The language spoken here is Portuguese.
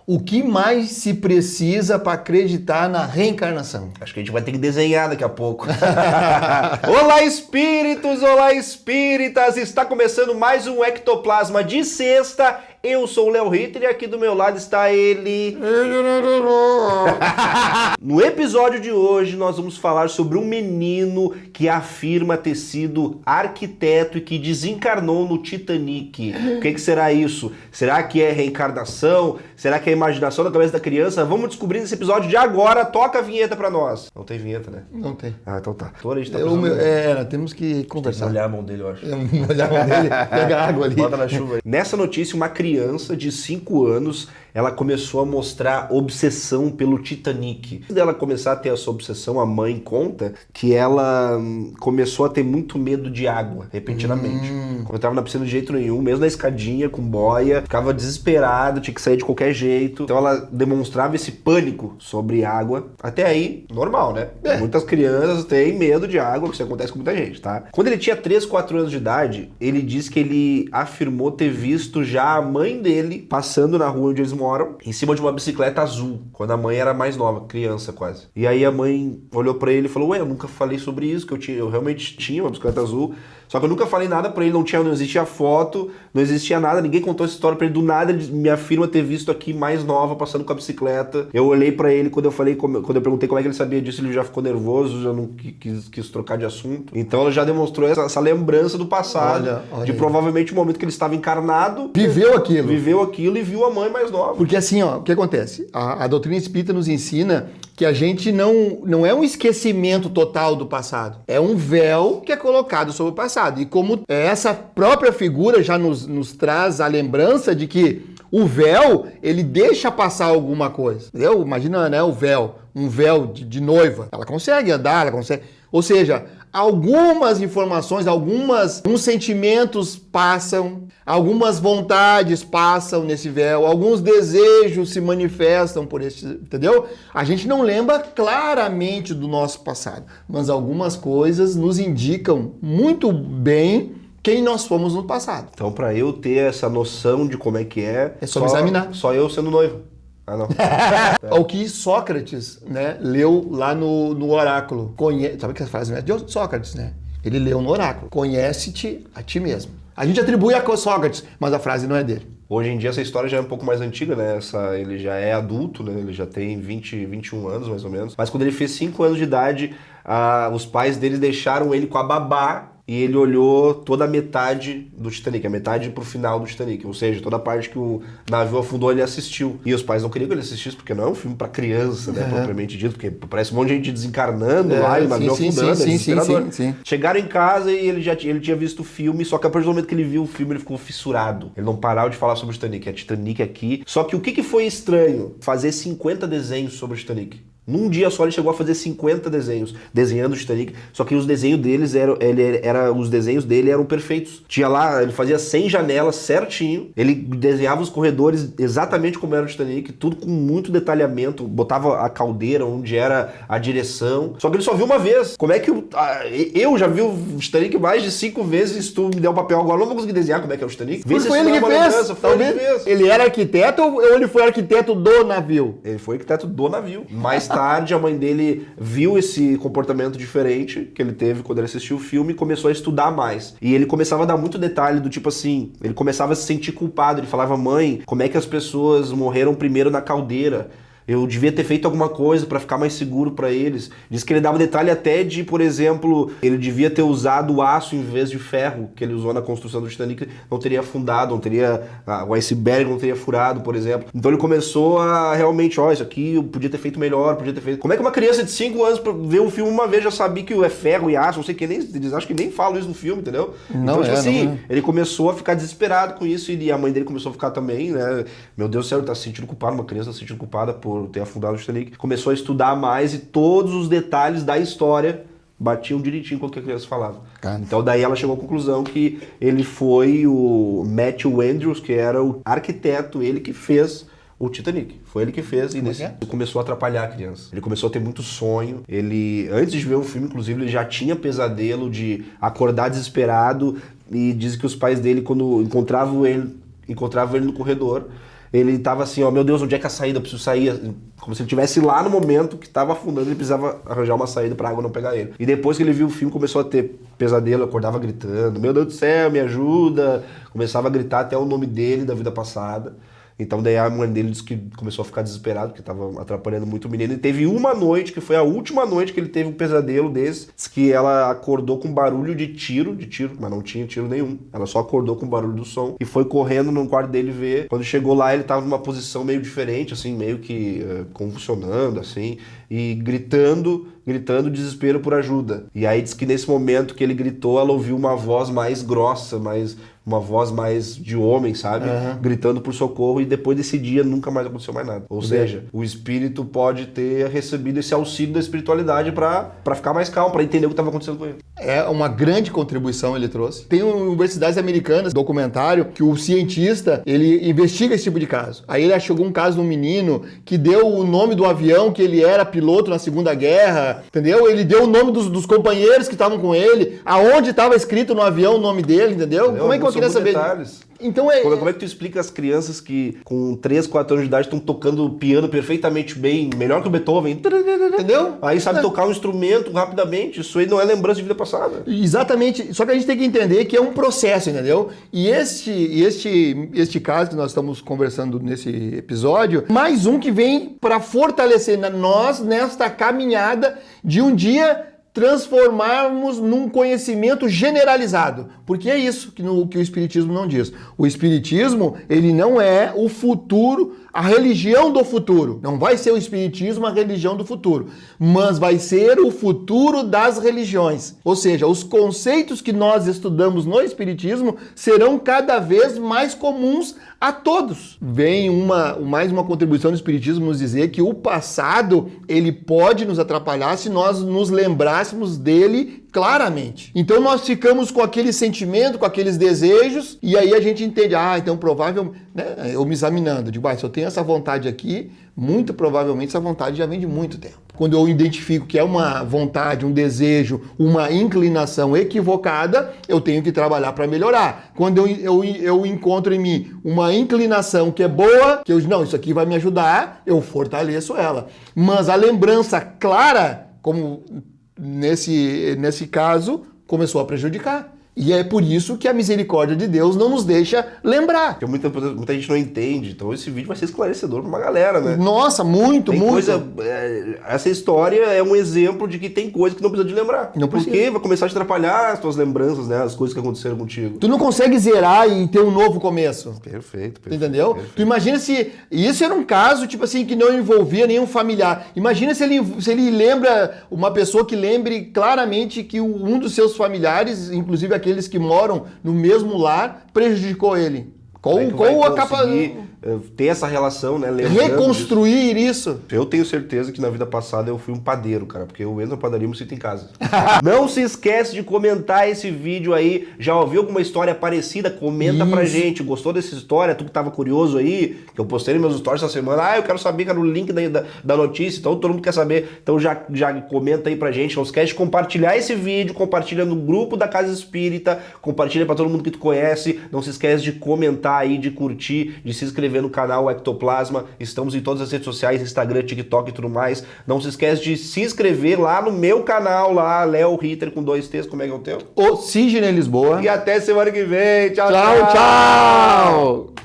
O que mais se precisa para acreditar na reencarnação? Acho que a gente vai ter que desenhar daqui a pouco. Olá, espíritos! Olá, espíritas! Está começando mais um Ectoplasma de sexta. Eu sou o Léo Ritter e aqui do meu lado está ele... No episódio de hoje nós vamos falar sobre um menino que afirma ter sido arquiteto e que desencarnou no Titanic. O que será isso? Será que é reencarnação? Será que é imaginação da cabeça da criança? Vamos descobrir nesse episódio de agora. Toca a vinheta pra nós. Não tem vinheta, né? Não tem. Ah, então tá. Toda a gente tá nós temos que conversar. Olhar a mão dele, eu acho. Olhar a mão dele, pega água ali. Bota na chuva aí. Nessa notícia, uma criança de 5 anos, ela começou a mostrar obsessão pelo Titanic. Antes dela começar a ter essa obsessão, a mãe conta que ela começou a ter muito medo de água, repentinamente. Quando tava na piscina de jeito nenhum, mesmo na escadinha, com boia, ficava desesperada, tinha que sair de qualquer jeito. Então ela demonstrava esse pânico sobre água. Até aí, normal, né? Muitas crianças têm medo de água, que isso acontece com muita gente, tá? Quando ele tinha 3, 4 anos de idade, ele disse que ele afirmou ter visto já a mãe dele passando na rua onde eles moram, em cima de uma bicicleta azul, quando a mãe era mais nova, criança quase. E aí a mãe olhou pra ele e falou: ué, eu nunca falei sobre isso, que eu realmente tinha uma bicicleta azul, só que eu nunca falei nada pra ele, não existia foto, não existia nada, ninguém contou essa história pra ele, do nada ele me afirma ter visto aqui mais nova, passando com a bicicleta. Eu olhei pra ele, quando eu perguntei como é que ele sabia disso, ele já ficou nervoso, já não quis trocar de assunto. Então ela já demonstrou essa lembrança do passado, olha de aí. Provavelmente o momento que ele estava encarnado, Viveu aquilo e viu a mãe mais nova. Porque assim, ó, o que acontece? A doutrina espírita nos ensina que a gente não é um esquecimento total do passado. É um véu que é colocado sobre o passado. E como essa própria figura já nos traz a lembrança de que o véu, ele deixa passar alguma coisa. Entendeu? Imagina, né, o véu, um véu de noiva. Ela consegue andar, ela consegue... Ou seja, algumas informações, alguns sentimentos passam, algumas vontades passam nesse véu, alguns desejos se manifestam por esse, entendeu? A gente não lembra claramente do nosso passado, mas algumas coisas nos indicam muito bem quem nós fomos no passado. Então, pra eu ter essa noção de como é que é só examinar. Só eu sendo noivo. Ah, não. O que Sócrates, né, leu lá no oráculo. Sabe que a frase não é de Sócrates, né? Ele leu no oráculo. Conhece-te a ti mesmo. A gente atribui a Sócrates, mas a frase não é dele. Hoje em dia essa história já é um pouco mais antiga, né? Ele já é adulto, né? Ele já tem 21 anos, mais ou menos. Mas quando ele fez 5 anos de idade, os pais dele deixaram ele com a babá e ele olhou toda a metade do Titanic, a metade pro final do Titanic, ou seja, toda a parte que o navio afundou ele assistiu. E os pais não queriam que ele assistisse, porque não é um filme pra criança, né, propriamente dito, porque parece um monte de gente desencarnando lá e o navio afundando, sim. Chegaram em casa e ele tinha visto o filme, só que a partir do momento que ele viu o filme, ele ficou fissurado. Ele não parava de falar sobre o Titanic, é Titanic aqui. Só que o que foi estranho? Fazer 50 desenhos sobre o Titanic. Num dia só ele chegou a fazer 50 desenhos, desenhando o Titanic, só que os desenhos deles os desenhos dele eram perfeitos. Tinha lá, ele fazia 100 janelas certinho, ele desenhava os corredores exatamente como era o Titanic, tudo com muito detalhamento, botava a caldeira onde era a direção, só que ele só viu uma vez. Como é que eu já vi o Titanic mais de 5 vezes, se tu me der um papel agora, eu não vou conseguir desenhar como é que é o Titanic. Foi ele que fez. Talvez ele era arquiteto ou ele foi arquiteto do navio? Ele foi arquiteto do navio. Mais tarde, a mãe dele viu esse comportamento diferente que ele teve quando ele assistiu o filme e começou a estudar mais. E ele começava a dar muito detalhe do tipo assim, ele começava a se sentir culpado. Ele falava: mãe, como é que as pessoas morreram primeiro na caldeira? Eu devia ter feito alguma coisa pra ficar mais seguro pra eles. Diz que ele dava detalhe até de, por exemplo, ele devia ter usado aço em vez de ferro, que ele usou na construção do Titanic, não teria afundado, o iceberg não teria furado, por exemplo. Então ele começou a realmente, isso aqui eu podia ter feito melhor, podia ter feito... Como é que uma criança de 5 anos pra ver um filme uma vez já sabia que é ferro e aço, não sei o que, eles acham que nem falam isso no filme, entendeu? Não, então, ele começou a ficar desesperado com isso e a mãe dele começou a ficar também, né? Meu Deus do céu, ele tá se sentindo culpado, uma criança tá se sentindo culpada por ter afundado o Titanic, começou a estudar mais e todos os detalhes da história batiam direitinho com o que a criança falava. Então daí ela chegou à conclusão que ele foi o Matthew Andrews, que era o arquiteto, ele que fez o Titanic. Foi ele que fez e começou a atrapalhar a criança. Ele começou a ter muito sonho. Ele, antes de ver o filme, inclusive, ele já tinha pesadelo de acordar desesperado e diz que os pais dele, quando encontravam ele no corredor, Ele tava assim, ó, meu Deus, onde é que é a saída? Eu preciso sair. Como se ele estivesse lá no momento que tava afundando, ele precisava arranjar uma saída pra água não pegar ele. E depois que ele viu o filme, começou a ter pesadelo, acordava gritando, meu Deus do céu, me ajuda. Começava a gritar até o nome dele da vida passada. Então daí a mãe dele disse que começou a ficar desesperado, porque estava atrapalhando muito o menino. E teve uma noite, que foi a última noite que ele teve um pesadelo desse, que ela acordou com barulho de tiro, mas não tinha tiro nenhum. Ela só acordou com o barulho do som e foi correndo no quarto dele ver. Quando chegou lá, ele estava numa posição meio diferente, assim, meio que convulsionando, assim, e gritando desespero por ajuda. E aí diz que nesse momento que ele gritou, ela ouviu uma voz mais grossa, uma voz mais de homem, sabe? Gritando por socorro, e depois desse dia nunca mais aconteceu mais nada. Ou seja, o espírito pode ter recebido esse auxílio da espiritualidade pra ficar mais calmo, pra entender o que estava acontecendo com ele. É uma grande contribuição ele trouxe. Tem universidades americanas, documentário, que o cientista, ele investiga esse tipo de caso. Aí ele achou um caso de um menino que deu o nome do avião, que ele era piloto na Segunda Guerra, entendeu? Ele deu o nome dos companheiros que estavam com ele, aonde estava escrito no avião o nome dele, entendeu? Como é que eu queria saber? Detalhes. Então Como é que tu explica as crianças que com 3, 4 anos de idade estão tocando piano perfeitamente bem, melhor que o Beethoven? Entendeu? Aí sabe tocar um instrumento rapidamente. Isso aí não é lembrança de vida passada. Exatamente. Só que a gente tem que entender que é um processo, entendeu? E este caso que nós estamos conversando nesse episódio, mais um que vem para fortalecer nós nesta caminhada de um dia transformarmos num conhecimento generalizado. Porque é isso que o Espiritismo não diz. O Espiritismo, ele não é o futuro, a religião do futuro. Não vai ser o Espiritismo a religião do futuro, mas vai ser o futuro das religiões. Ou seja, os conceitos que nós estudamos no Espiritismo serão cada vez mais comuns a todos. Vem mais uma contribuição do Espiritismo nos dizer que o passado, ele pode nos atrapalhar se nós nos lembrássemos dele claramente. Então nós ficamos com aquele sentimento, com aqueles desejos, e aí a gente entende, então provavelmente, né, eu me examinando, digo, se eu tenho essa vontade aqui, muito provavelmente essa vontade já vem de muito tempo. Quando eu identifico que é uma vontade, um desejo, uma inclinação equivocada, eu tenho que trabalhar para melhorar. Quando eu encontro em mim uma inclinação que é boa, que isso aqui vai me ajudar, eu fortaleço ela. Mas a lembrança clara, como nesse caso, começou a prejudicar. E é por isso que a misericórdia de Deus não nos deixa lembrar. Porque muita gente não entende, então esse vídeo vai ser esclarecedor pra uma galera, né? Nossa, muito. Essa história é um exemplo de que tem coisa que não precisa de lembrar. Não precisa. Porque vai começar a te atrapalhar as tuas lembranças, né? As coisas que aconteceram contigo. Tu não consegue zerar e ter um novo começo. Perfeito. Entendeu? Perfeito. Tu imagina se... Isso era um caso, tipo assim, que não envolvia nenhum familiar. Imagina se ele lembra, uma pessoa que lembre claramente que um dos seus familiares, inclusive aqueles que moram no mesmo lar, prejudicou ele. Com a capa... ter essa relação, né? Reconstruir isso. Eu tenho certeza que na vida passada eu fui um padeiro, cara, porque eu entro na padaria e me sinto em casa. Não se esquece de comentar esse vídeo aí. Já ouviu alguma história parecida? Comenta pra gente. Gostou dessa história? Tu que tava curioso aí, que eu postei nos meus stories essa semana. Eu quero saber, cara, o link da notícia. Então todo mundo quer saber. Então já comenta aí pra gente. Não esquece de compartilhar esse vídeo, compartilha no grupo da Casa Espírita, compartilha pra todo mundo que tu conhece. Não se esquece de comentar aí, de curtir, de se inscrever no canal Ectoplasma. Estamos em todas as redes sociais, Instagram, TikTok e tudo mais. Não se esquece de se inscrever lá no meu canal, lá, Léo Ritter com 2 T's. Como é que é o teu? O Sidney Lisboa. E até semana que vem. Tchau, Tchau, tchau!